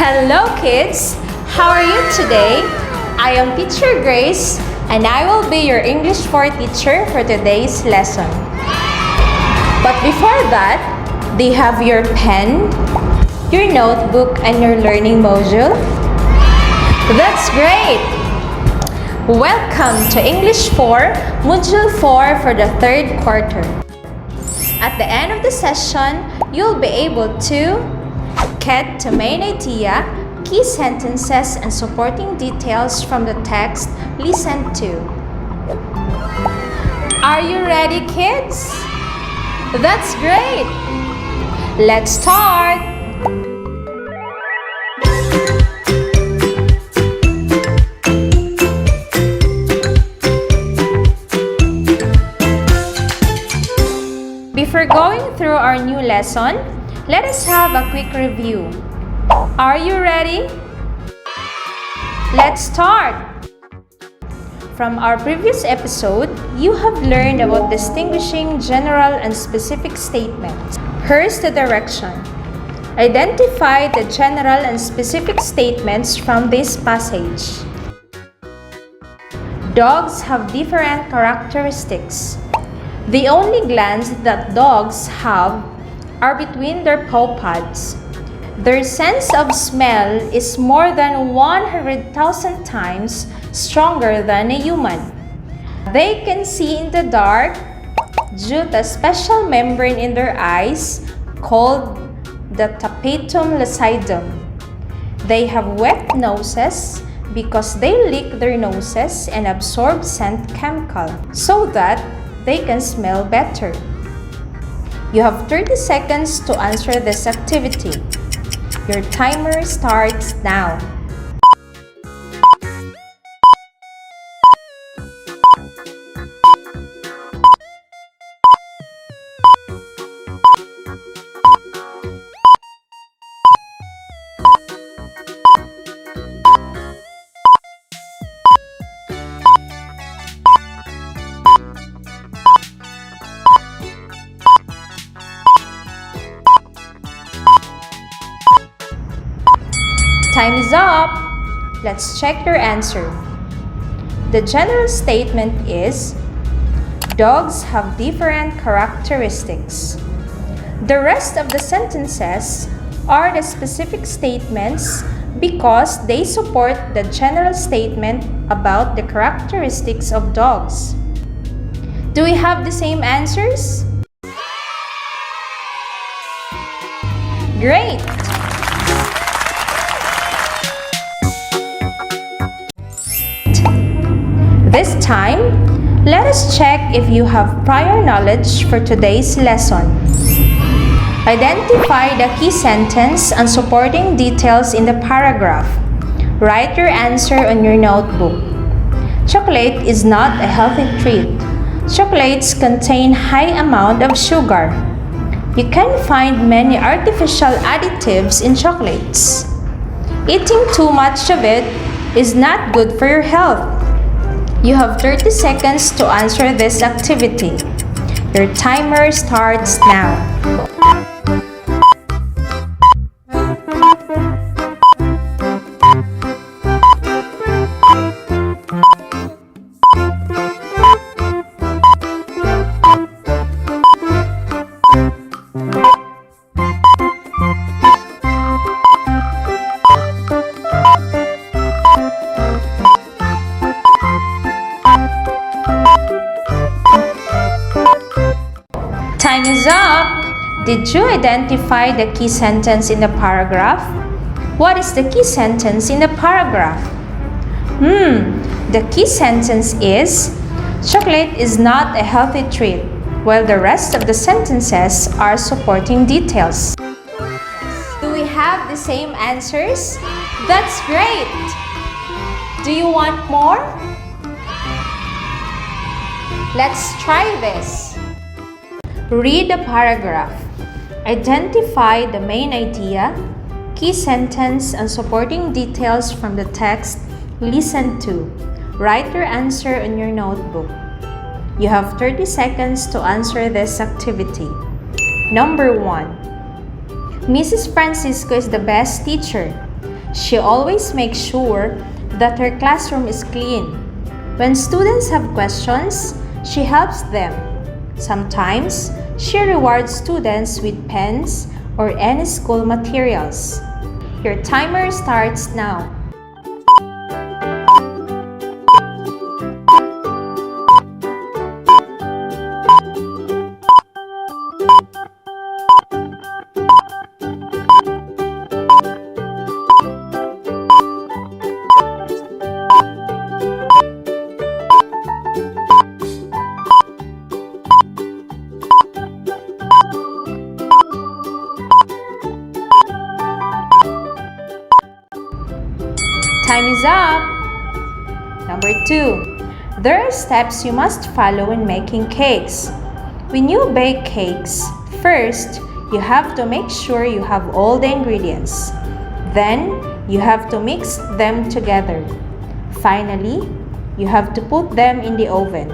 Hello kids! How are you today? I am Teacher Grace and I will be your English 4 teacher for today's lesson. But before that, do you have your pen, your notebook, and your learning module? That's great! Welcome to English 4, Module 4 for the 3rd quarter. At the end of the session, you'll be able to get the main idea, key sentences, and supporting details from the text listened to. Are you ready, kids? That's great! Let's start! Before going through our new lesson, let us have a quick review. Are you ready? Let's start! From our previous episode, you have learned about distinguishing general and specific statements. Here's the direction. Identify the general and specific statements from this passage. Dogs have different characteristics. The only glands that dogs have are between their paw pads. Their sense of smell is more than 100,000 times stronger than a human. They can see in the dark due to a special membrane in their eyes called the tapetum lucidum. They have wet noses because they lick their noses and absorb scent chemical so that they can smell better. You have 30 seconds to answer this activity. Your timer starts now. Time is up! Let's check your answer. The general statement is, dogs have different characteristics. The rest of the sentences are the specific statements because they support the general statement about the characteristics of dogs. Do we have the same answers? Great! This time, let us check if you have prior knowledge for today's lesson. Identify the key sentence and supporting details in the paragraph. Write your answer on your notebook. Chocolate is not a healthy treat. Chocolates contain high amount of sugar. You can find many artificial additives in chocolates. Eating too much of it is not good for your health. You have 30 seconds to answer this activity. Your timer starts now. Time is up! Did you identify the key sentence in the paragraph? What is the key sentence in the paragraph? The key sentence is, chocolate is not a healthy treat, while the rest of the sentences are supporting details. Do we have the same answers? That's great! Do you want more? Let's try this. Read the paragraph. Identify the main idea, key sentence, and supporting details from the text listened to. Write your answer in your notebook. You have 30 seconds to answer this activity. Number 1. Mrs. Francisco is the best teacher. She always makes sure that her classroom is clean. When students have questions, she helps them. Sometimes, she rewards students with pens or any school materials. Your timer starts now. Time is up! Number 2. There are steps you must follow in making cakes. When you bake cakes, first, you have to make sure you have all the ingredients. Then, you have to mix them together. Finally, you have to put them in the oven.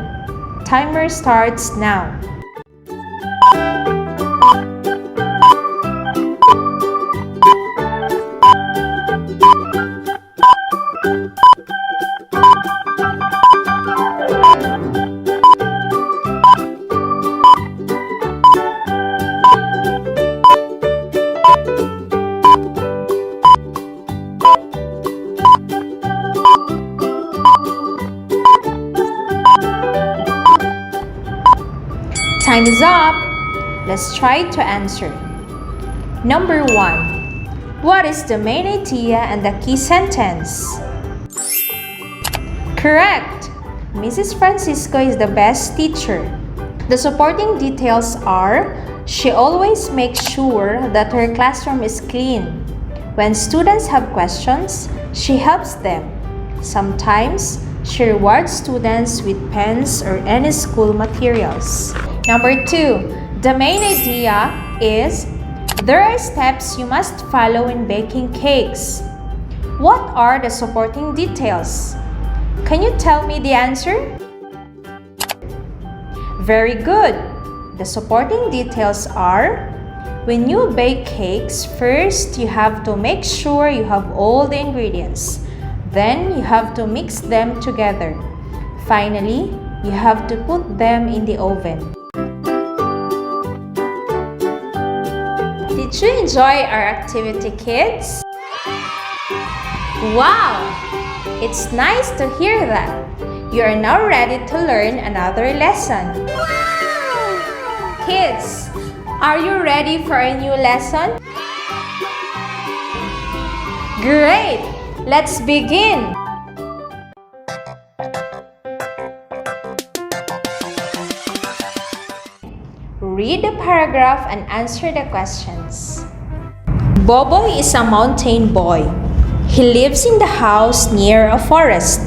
Timer starts now. Time is up! Let's try to answer. Number 1. What is the main idea and the key sentence? Correct! Mrs. Francisco is the best teacher. The supporting details are, she always makes sure that her classroom is clean. When students have questions, she helps them. Sometimes, she rewards students with pens or any school materials. Number 2. The main idea is, there are steps you must follow in baking cakes. What are the supporting details? Can you tell me the answer? Very good! The supporting details are, when you bake cakes, first you have to make sure you have all the ingredients. Then you have to mix them together. Finally, you have to put them in the oven. Did you enjoy our activity, kids? Wow! It's nice to hear that. You are now ready to learn another lesson. Wow! Kids, are you ready for a new lesson? Great! Let's begin! Read the paragraph and answer the questions. Boboy is a mountain boy. He lives in the house near a forest.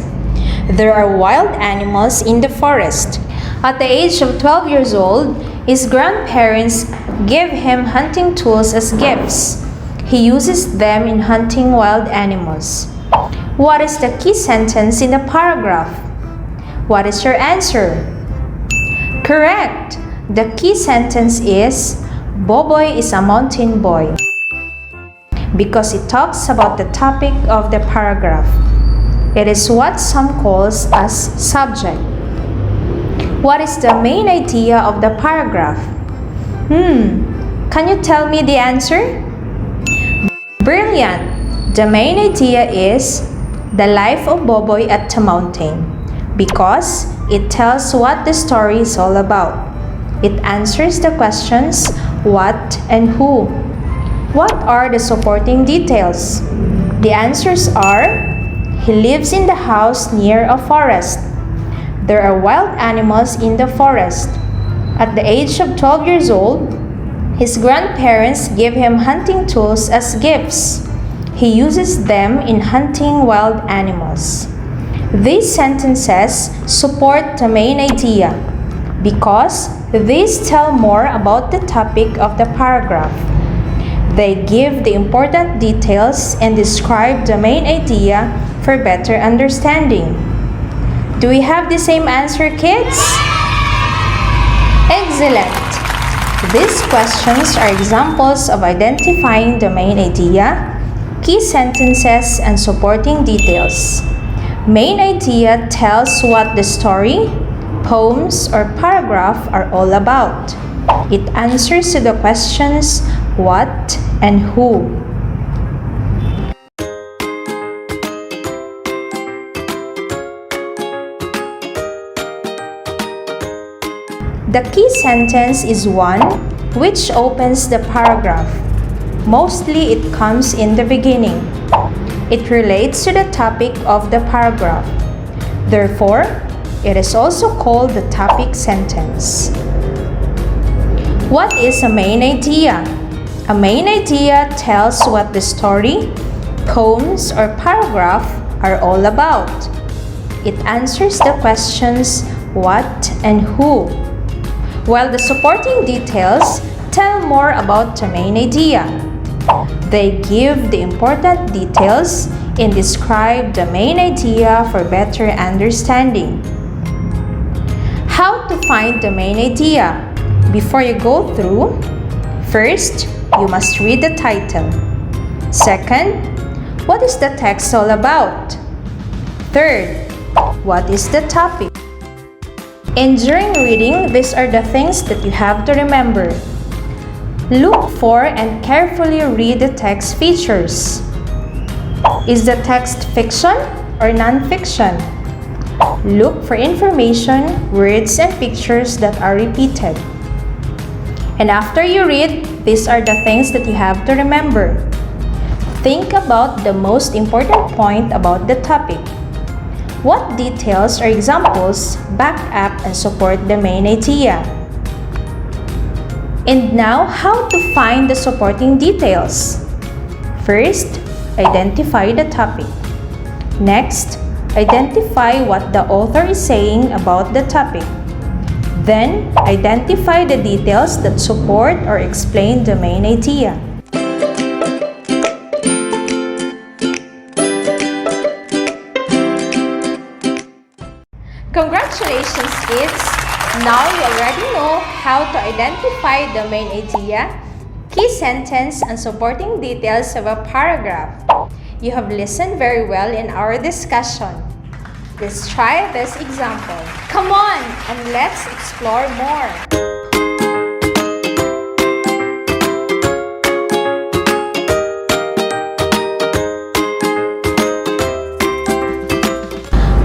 There are wild animals in the forest. At the age of 12 years old, his grandparents give him hunting tools as gifts. He uses them in hunting wild animals. What is the key sentence in the paragraph? What is your answer? Correct! The key sentence is, Boboy is a mountain boy, because it talks about the topic of the paragraph. It is what some calls as subject. What is the main idea of the paragraph? Can you tell me the answer? Brilliant! The main idea is the life of Boboy at the mountain, because it tells what the story is all about. It answers the questions what and who. What are the supporting details? The answers are, he lives in the house near a forest. There are wild animals in the forest. At the age of 12 years old, his grandparents give him hunting tools as gifts. He uses them in hunting wild animals. These sentences support the main idea because these tell more about the topic of the paragraph. They give the important details and describe the main idea for better understanding. Do we have the same answer, kids? Excellent! These questions are examples of identifying the main idea Key sentences and supporting details. Main idea tells what the story, poems, or paragraph are all about. It answers to the questions what and who. The key sentence is one which opens the paragraph. Mostly it comes in the beginning. It relates to the topic of the paragraph. Therefore, it is also called the topic sentence. What is a main idea? A main idea tells what the story, poems, or paragraph are all about. It answers the questions what and who, while the supporting details tell more about the main idea. They give the important details and describe the main idea for better understanding. How to find the main idea? Before you go through, first, you must read the title. Second, what is the text all about? Third, what is the topic? And during reading, these are the things that you have to remember. Look for and carefully read the text features. Is the text fiction or non-fiction? Look for information, words, and pictures that are repeated. And after you read, these are the things that you have to remember. Think about the most important point about the topic. What details or examples back up and support the main idea? And now, how to find the supporting details? First, identify the topic. Next, identify what the author is saying about the topic. Then, identify the details that support or explain the main idea. Congratulations, kids! Now you already know how to identify the main idea, key sentence, and supporting details of a paragraph. You have listened very well in our discussion. Let's try this example. Come on, and let's explore more.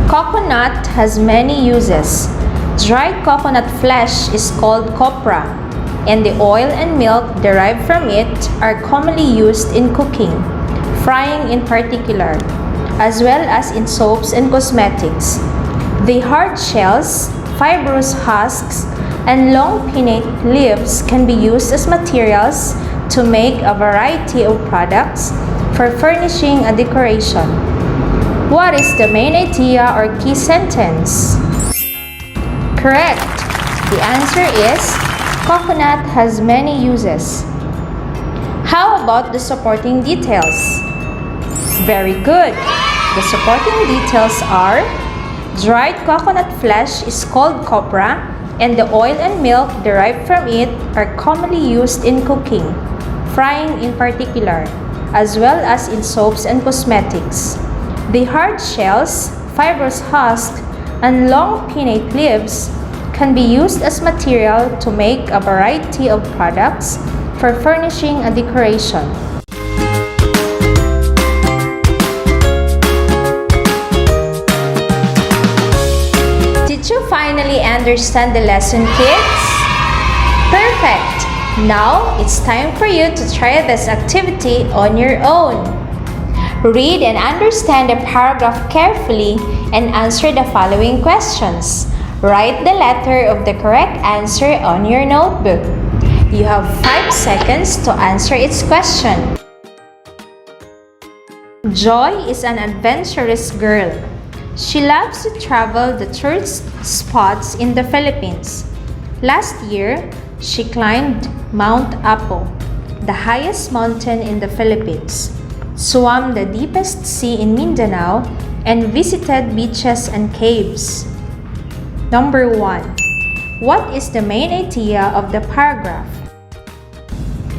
Coconut has many uses. Dried coconut flesh is called copra, and the oil and milk derived from it are commonly used in cooking, frying in particular, as well as in soaps and cosmetics. The hard shells, fibrous husks, and long pinnate leaves can be used as materials to make a variety of products for furnishing a decoration. What is the main idea or key sentence? Correct! The answer is, coconut has many uses. How about the supporting details? Very good! The supporting details are, dried coconut flesh is called copra, and the oil and milk derived from it are commonly used in cooking, frying in particular, as well as in soaps and cosmetics. The hard shells, fibrous husk, and long pinnate leaves can be used as material to make a variety of products for furnishing a decoration. Did you finally understand the lesson, kids? Perfect! Now, it's time for you to try this activity on your own. Read and understand the paragraph carefully and answer the following questions. Write the letter of the correct answer on your notebook. You have 5 seconds to answer its question. Joy is an adventurous girl. She loves to travel the tourist spots in the Philippines. Last year, she climbed Mount Apo, the highest mountain in the Philippines, swam the deepest sea in Mindanao, and visited beaches and caves. Number 1. What is the main idea of the paragraph?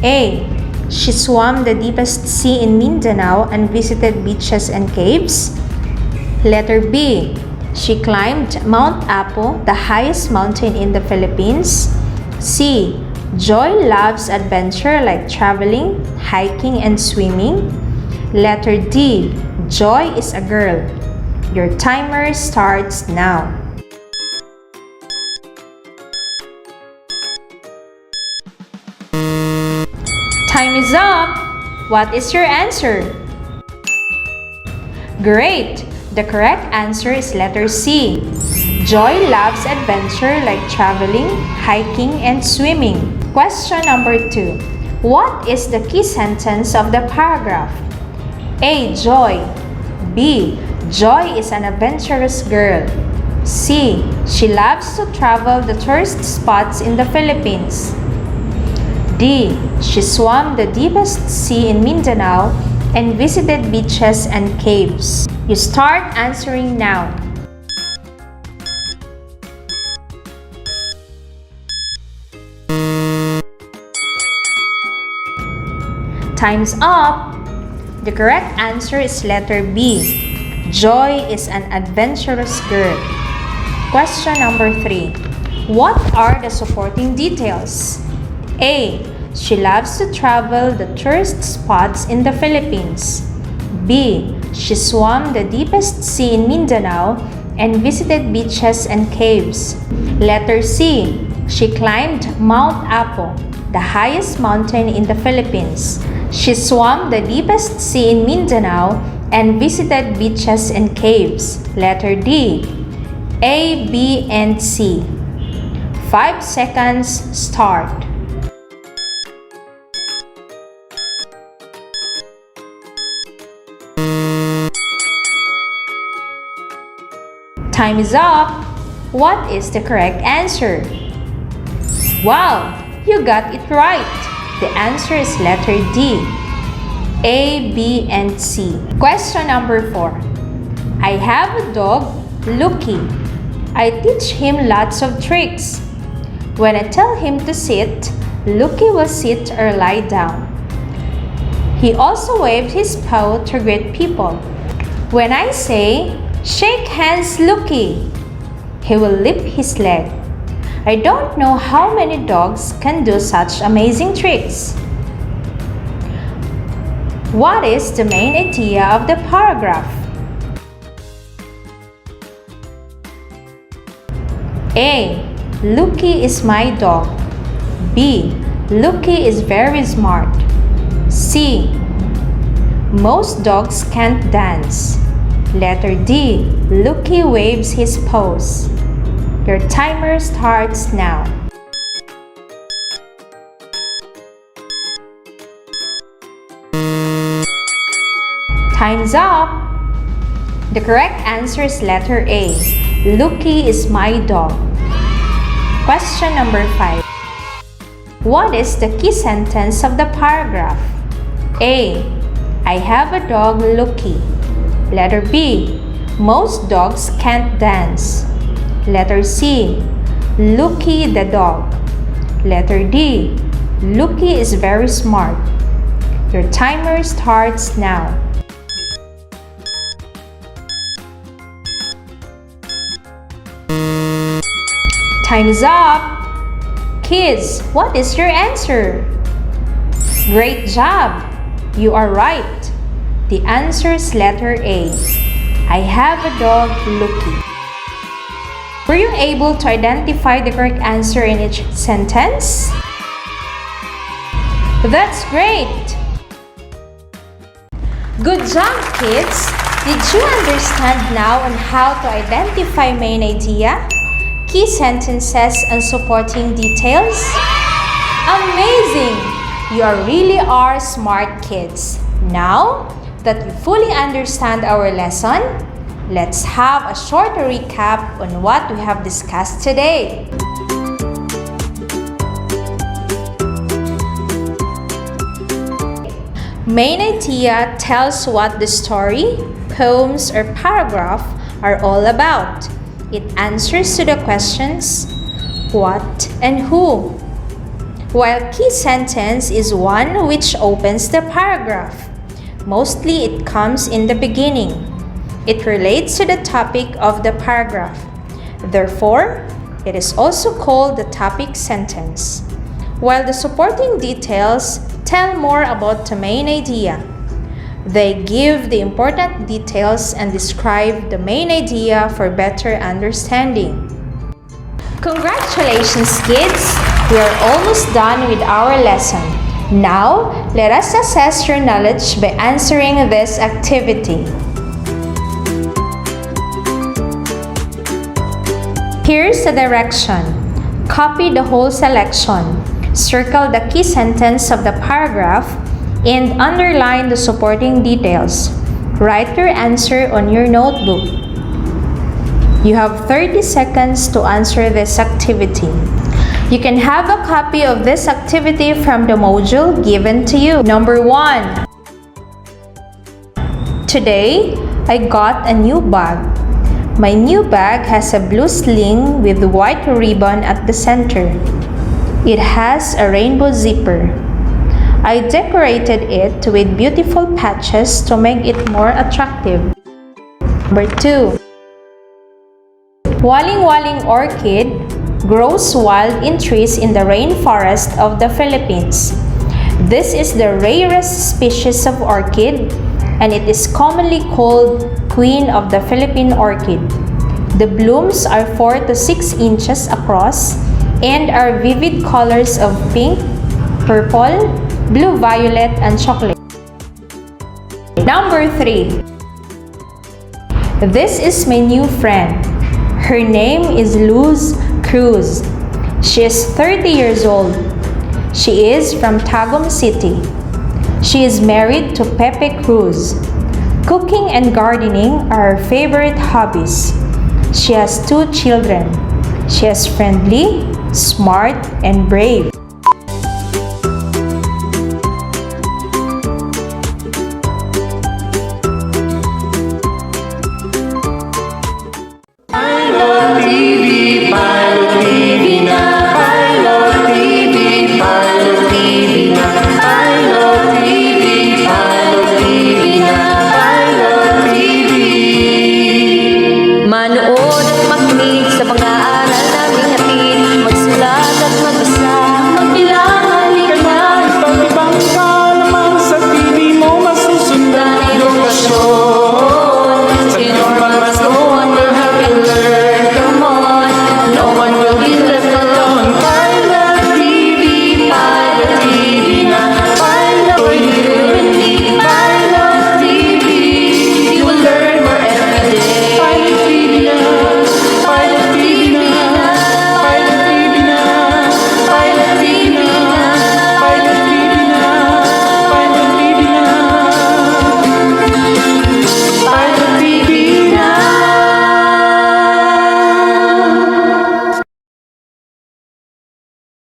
A. She swam the deepest sea in Mindanao and visited beaches and caves. Letter B. She climbed Mount Apo, the highest mountain in the Philippines. C. Joy loves adventure like traveling, hiking, and swimming. Letter D. Joy is a girl. Your timer starts now. Time is up! What is your answer? Great! The correct answer is letter C. Joy loves adventure like traveling, hiking, and swimming. Question number 2. What is the key sentence of the paragraph? A. Joy. B. Joy is an adventurous girl. C. She loves to travel the tourist spots in the Philippines. D. She swam the deepest sea in Mindanao and visited beaches and caves. You start answering now. Time's up! The correct answer is letter B. Joy is an adventurous girl. Question number 3. What are the supporting details? A. She loves to travel the tourist spots in the Philippines. B. She swam the deepest sea in Mindanao and visited beaches and caves. Letter C. She climbed Mount Apo, the highest mountain in the Philippines. She swam the deepest sea in Mindanao and visited beaches and caves. Letter D. A, B, and C. 5 seconds, start. Time is up! What is the correct answer? Wow! You got it right! The answer is letter D. A, B, and C. Question number 4. I have a dog, Lucky. I teach him lots of tricks. When I tell him to sit, Lucky will sit or lie down. He also waves his paw to greet people. When I say, "Shake hands, Lucky," he will lift his leg. I don't know how many dogs can do such amazing tricks. What is the main idea of the paragraph? A. Lucky is my dog. B. Lucky is very smart. C. Most dogs can't dance. Letter D. Lucky waves his paws. Your timer starts now. Time's up! The correct answer is letter A. Lucky is my dog. Question number 5. What is the key sentence of the paragraph? A. I have a dog, Lucky. Letter B. Most dogs can't dance. Letter C. Lucky the dog. Letter D. Lucky is very smart. Your timer starts now. Time's up! Kids, what is your answer? Great job! You are right. The answer is letter A. I have a dog, Lucky. Were you able to identify the correct answer in each sentence? That's great! Good job, kids! Did you understand now on how to identify main idea, key sentences, and supporting details? Amazing! You really are smart kids. Now that you fully understand our lesson, let's have a short recap on what we have discussed today. Main idea tells what the story, poems, or paragraph are all about. It answers to the questions what and who. while key sentence is one which opens the paragraph. Mostly it comes in the beginning. It relates to the topic of the paragraph. Therefore, it is also called the topic sentence, while the supporting details tell more about the main idea. They give the important details and describe the main idea for better understanding. Congratulations, kids! We are almost done with our lesson. Now, let us assess your knowledge by answering this activity. Here's the direction. Copy the whole selection. Circle the key sentence of the paragraph and underline the supporting details. Write your answer on your notebook. You have 30 seconds to answer this activity. You can have a copy of this activity from the module given to you. Number 1. Today, I got a new bag. My new bag has a blue sling with white ribbon at the center. It has a rainbow zipper. I decorated it with beautiful patches to make it more attractive. Number 2. Waling-waling orchid grows wild in trees in the rainforest of the Philippines. This is the rarest species of orchid, and it is commonly called Queen of the Philippine Orchid. The blooms are 4 to 6 inches across and are vivid colors of pink, purple, blue-violet, and chocolate. Number 3. This is my new friend. Her name is Luz Cruz. She is 30 years old. She is from Tagum City. She is married to Pepe Cruz. Cooking and gardening are her favorite hobbies. She has 2 children. She is friendly, smart, and brave.